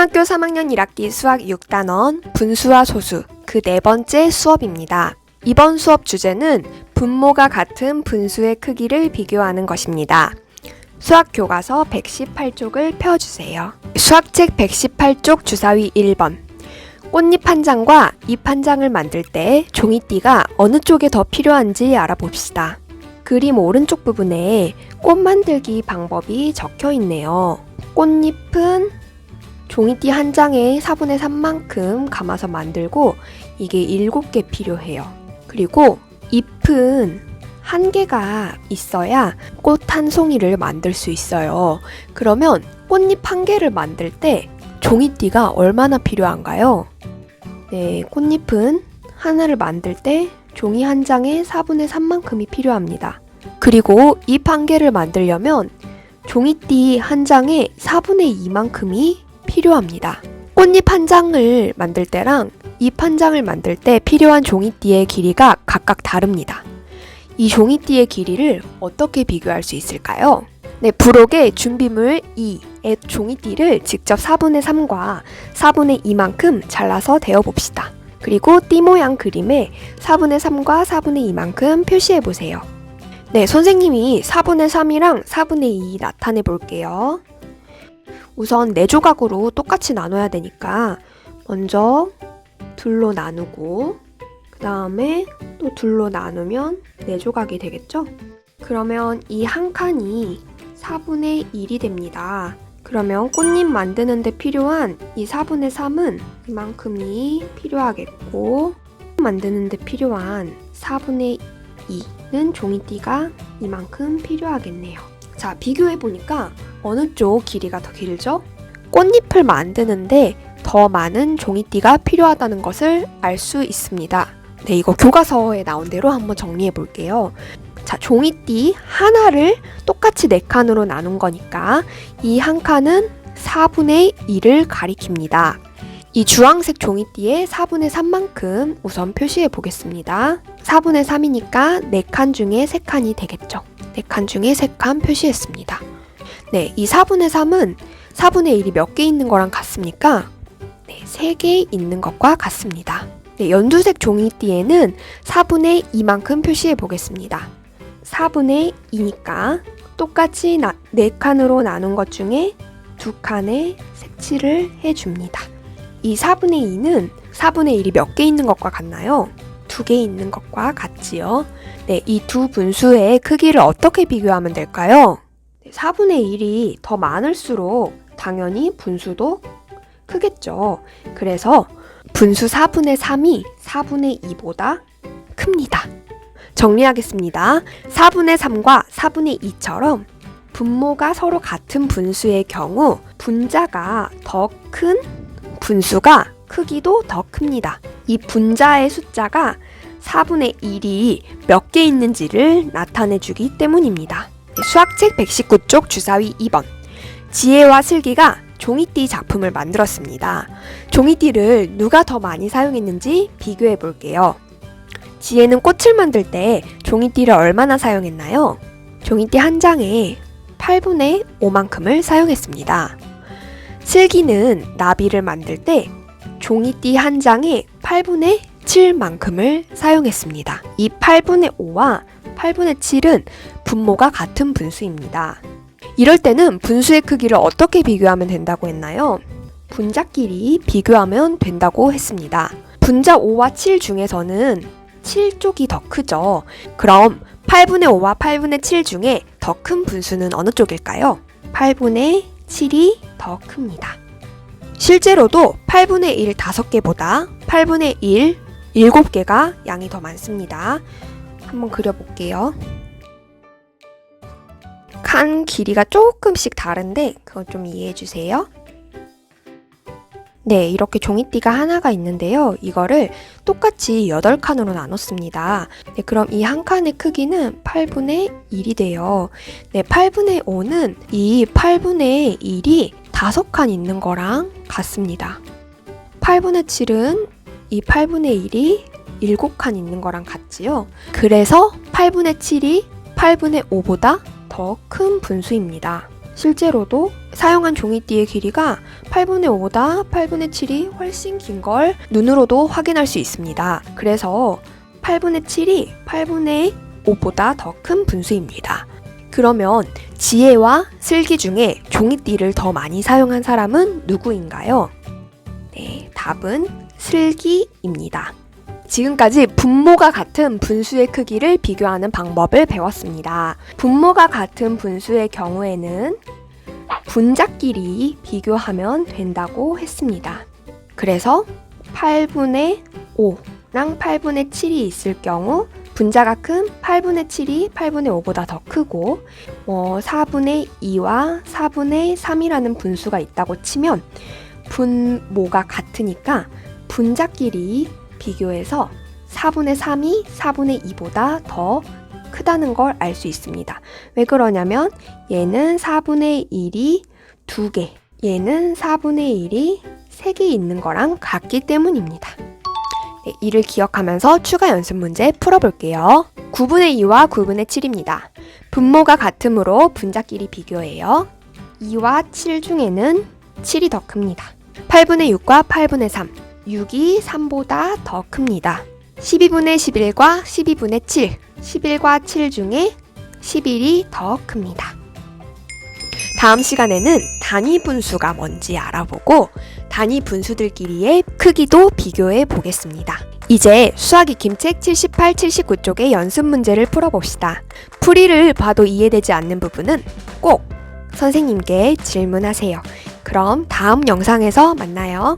초등학교 3학년 1학기 수학 6단원 분수와 소수 그 네 번째 수업입니다. 이번 수업 주제는 분모가 같은 분수의 크기를 비교하는 것입니다. 수학 교과서 118쪽을 펴주세요. 수학책 118쪽 주사위 1번. 꽃잎 한 장과 잎 한 장을 만들 때 종이띠가 어느 쪽에 더 필요한지 알아봅시다. 그림 오른쪽 부분에 꽃 만들기 방법이 적혀 있네요. 꽃잎은 종이띠 한 장에 4분의 3만큼 감아서 만들고 이게 7개 필요해요. 그리고 잎은 1개가 있어야 꽃 한 송이를 만들 수 있어요. 그러면 꽃잎 1개를 만들 때 종이띠가 얼마나 필요한가요? 네, 꽃잎은 하나를 만들 때 종이 한 장에 4분의 3만큼이 필요합니다. 그리고 잎 1개를 만들려면 종이띠 한 장에 4분의 2만큼이 필요합니다. 꽃잎 한 장을 만들 때랑 잎 한 장을 만들 때 필요한 종이띠의 길이가 각각 다릅니다. 이 종이띠의 길이를 어떻게 비교할 수 있을까요? 네, 부록의 준비물 2의 종이띠를 직접 4분의 3과 4분의 2만큼 잘라서 대어봅시다. 그리고 띠 모양 그림에 4분의 3과 4분의 2만큼 표시해보세요. 네, 선생님이 4분의 3이랑 4분의 2 나타내 볼게요. 우선 4조각으로 똑같이 나눠야 되니까 먼저 둘로 나누고 그 다음에 또 둘로 나누면 4조각이 되겠죠? 그러면 이 한 칸이 4분의 1이 됩니다. 그러면 꽃잎 만드는 데 필요한 이 4분의 3은 이만큼이 필요하겠고 만드는 데 필요한 4분의 2는 종이띠가 이만큼 필요하겠네요. 자, 비교해보니까 어느 쪽 길이가 더 길죠? 꽃잎을 만드는데 더 많은 종이띠가 필요하다는 것을 알 수 있습니다. 네, 이거 교과서에 나온 대로 한번 정리해 볼게요. 자, 종이띠 하나를 똑같이 4칸으로 나눈 거니까 이 한 칸은 4분의 1을 가리킵니다. 이 주황색 종이띠에 4분의 3만큼 우선 표시해 보겠습니다. 4분의 3이니까 4칸 중에 3칸이 되겠죠. 4칸 중에 3칸 표시했습니다. 네, 이 4분의 3은 4분의 1이 몇 개 있는 거랑 같습니까? 네, 3개 있는 것과 같습니다. 네, 연두색 종이띠에는 4분의 2만큼 표시해 보겠습니다. 4분의 2니까 똑같이 4칸으로 나눈 것 중에 2칸에 색칠을 해줍니다. 이 4분의 2는 4분의 1이 몇 개 있는 것과 같나요? 2개 있는 것과 같지요. 네, 이 두 분수의 크기를 어떻게 비교하면 될까요? 4분의 1이 더 많을수록 당연히 분수도 크겠죠. 그래서 분수 4분의 3이 4분의 2보다 큽니다. 정리하겠습니다. 4분의 3과 4분의 2처럼 분모가 서로 같은 분수의 경우 분자가 더 큰 분수가 크기도 더 큽니다. 이 분자의 숫자가 4분의 1이 몇 개 있는지를 나타내주기 때문입니다. 수학책 119쪽 주사위 2번. 지혜와 슬기가 종이띠 작품을 만들었습니다. 종이띠를 누가 더 많이 사용했는지 비교해 볼게요. 지혜는 꽃을 만들 때 종이띠를 얼마나 사용했나요? 종이띠 한 장에 8분의 5만큼을 사용했습니다. 슬기는 나비를 만들 때 종이띠 한 장에 8분의 7만큼을 사용했습니다. 이 8분의 5와 8분의 7은 분모가 같은 분수입니다. 이럴 때는 분수의 크기를 어떻게 비교하면 된다고 했나요? 분자끼리 비교하면 된다고 했습니다. 분자 5와 7 중에서는 7쪽이 더 크죠. 그럼 8분의 5와 8분의 7 중에 더 큰 분수는 어느 쪽일까요? 8분의 7이 더 큽니다. 실제로도 8분의 1 5개보다 8분의 1 7개가 양이 더 많습니다. 한번 그려볼게요. 칸 길이가 조금씩 다른데 그건 좀 이해해 주세요. 네, 이렇게 종이띠가 하나가 있는데요. 이거를 똑같이 8칸으로 나눴습니다. 네, 그럼 이 한 칸의 크기는 8분의 1이 돼요. 네, 8분의 5는 이 8분의 1이 5칸 있는 거랑 같습니다. 8분의 7은 이 8분의 1이 7칸 있는 거랑 같지요. 그래서 8분의 7이 8분의 5보다 더 큰 분수입니다. 실제로도 사용한 종이띠의 길이가 8분의 5보다 8분의 7이 훨씬 긴 걸 눈으로도 확인할 수 있습니다. 그래서 8분의 7이 8분의 5보다 더 큰 분수입니다. 그러면 지혜와 슬기 중에 종이띠를 더 많이 사용한 사람은 누구인가요? 네, 답은 슬기입니다. 지금까지 분모가 같은 분수의 크기를 비교하는 방법을 배웠습니다. 분모가 같은 분수의 경우에는 분자끼리 비교하면 된다고 했습니다. 그래서 8분의 5랑 8분의 7이 있을 경우 분자가 큰 8분의 7이 8분의 5보다 더 크고 4분의 2와 4분의 3이라는 분수가 있다고 치면 분모가 같으니까 분자끼리 비교해서 4분의 3이 4분의 2보다 더 크다는 걸 알 수 있습니다. 왜 그러냐면 얘는 4분의 1이 2개, 얘는 4분의 1이 3개 있는 거랑 같기 때문입니다. 네, 이를 기억하면서 추가 연습 문제 풀어볼게요. 9분의 2와 9분의 7입니다. 분모가 같으므로 분자끼리 비교해요. 2와 7 중에는 7이 더 큽니다. 8분의 6과 8분의 3, 6이 3보다 더 큽니다. 12분의 11과 12분의 7, 11과 7 중에 11이 더 큽니다. 다음 시간에는 단위 분수가 뭔지 알아보고 단위 분수들끼리의 크기도 비교해 보겠습니다. 이제 수학 익힘책 78, 79쪽의 연습 문제를 풀어봅시다. 풀이를 봐도 이해되지 않는 부분은 꼭 선생님께 질문하세요. 그럼 다음 영상에서 만나요.